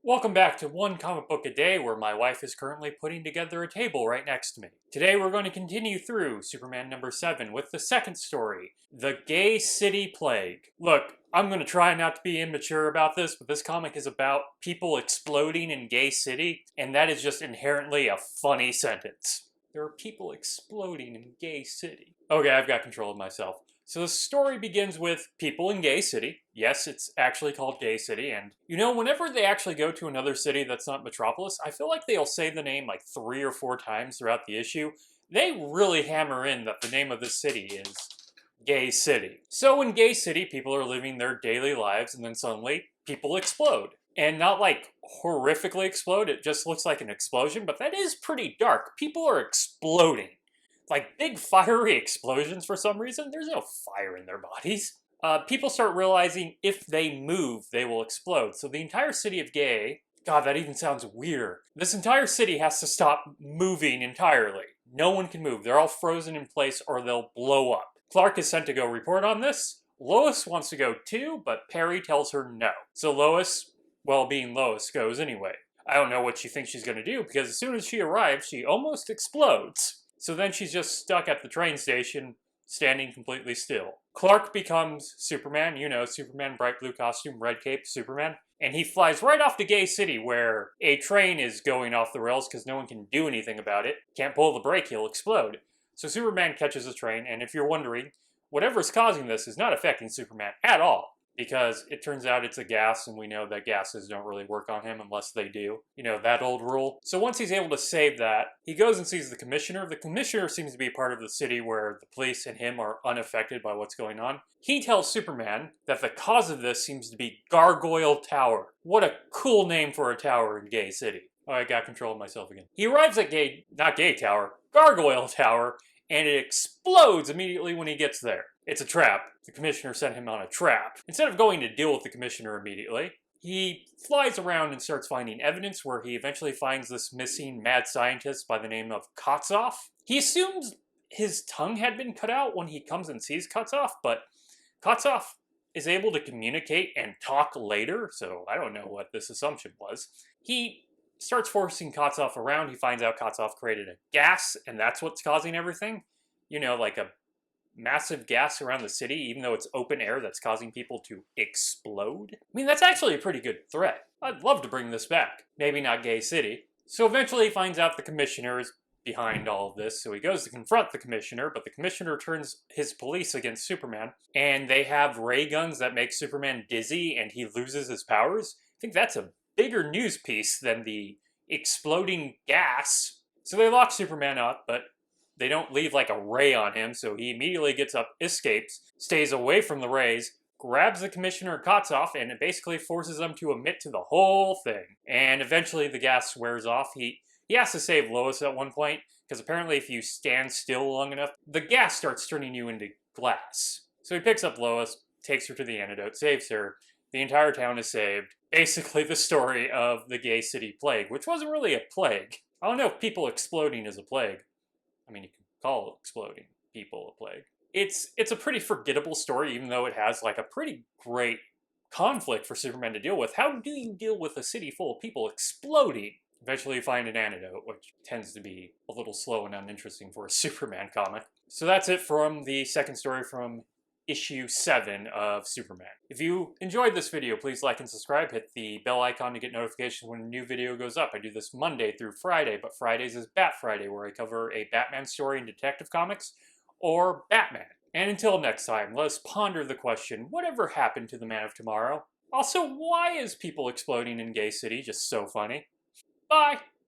Welcome back to One Comic Book a Day, where my wife is currently putting together a table right next to me. Today we're going to continue through Superman number 7 with the second story, The Gay City Plague. Look, I'm going to try not to be immature about this, but this comic is about people exploding in Gay City, and that is just inherently a funny sentence. There are people exploding in Gay City. Okay, I've got control of myself. So the story begins with people in Gay City. Yes, it's actually called Gay City, and you know, whenever they actually go to another city that's not Metropolis, I feel like they'll say the name like 3 or 4 times throughout the issue. They really hammer in that the name of the city is Gay City. So in Gay City, people are living their daily lives, and then suddenly people explode. And not like horrifically explode, it just looks like an explosion, but that is pretty dark. People are exploding. Like big fiery explosions for some reason. There's no fire in their bodies. People start realizing if they move, they will explode. So the entire city of Gay, God, that even sounds weird. This entire city has to stop moving entirely. No one can move. They're all frozen in place or they'll blow up. Clark is sent to go report on this. Lois wants to go too, but Perry tells her no. So Lois, well, being Lois, goes anyway. I don't know what she thinks she's going to do because as soon as she arrives, she almost explodes. So then she's just stuck at the train station, standing completely still. Clark becomes Superman, you know, Superman, bright blue costume, red cape, Superman. And he flies right off to Gay City where a train is going off the rails because no one can do anything about it. Can't pull the brake, he'll explode. So Superman catches the train, and if you're wondering, whatever's causing this is not affecting Superman at all. Because it turns out it's a gas, and we know that gases don't really work on him unless they do. You know, that old rule. So once he's able to save that, he goes and sees the commissioner. The commissioner seems to be part of the city where the police and him are unaffected by what's going on. He tells Superman that the cause of this seems to be Gargoyle Tower. What a cool name for a tower in Gay City. Oh, I got control of myself again. He arrives at Gargoyle Tower, and it explodes immediately when he gets there. It's a trap. The commissioner sent him on a trap. Instead of going to deal with the commissioner immediately, he flies around and starts finding evidence where he eventually finds this missing mad scientist by the name of Kotzoff. He assumes his tongue had been cut out when he comes and sees Kotzoff, but Kotzoff is able to communicate and talk later, so I don't know what this assumption was. He starts forcing Kotzoff around. He finds out Kotzoff created a gas, and that's what's causing everything. You know, like a massive gas around the city, even though it's open air, that's causing people to explode. I mean, that's actually a pretty good threat. I'd love to bring this back. Maybe not Gay City. So eventually he finds out the commissioner is behind all of this, so he goes to confront the commissioner, but the commissioner turns his police against Superman, and they have ray guns that make Superman dizzy and he loses his powers. I think that's a bigger news piece than the exploding gas. So they lock Superman up, but they don't leave like a ray on him, so he immediately gets up, escapes, stays away from the rays, grabs the commissioner Kotzoff, and it basically forces them to admit to the whole thing. And eventually the gas wears off. He has to save Lois at one point, because apparently if you stand still long enough, the gas starts turning you into glass. So he picks up Lois, takes her to the antidote, saves her. The entire town is saved. Basically the story of the Gay City Plague, which wasn't really a plague. I don't know if people exploding is a plague. I mean, you can call exploding people a plague. It's a pretty forgettable story, even though it has like a pretty great conflict for Superman to deal with. How do you deal with a city full of people exploding? Eventually you find an antidote, which tends to be a little slow and uninteresting for a Superman comic. So that's it from the second story from issue 7 of Superman. If you enjoyed this video, please like and subscribe. Hit the bell icon to get notifications when a new video goes up. I do this Monday through Friday, but Fridays is Bat Friday, where I cover a Batman story in Detective Comics or Batman. And until next time, let us ponder the question, whatever happened to the Man of Tomorrow? Also, why is people exploding in Gay City just so funny? Bye!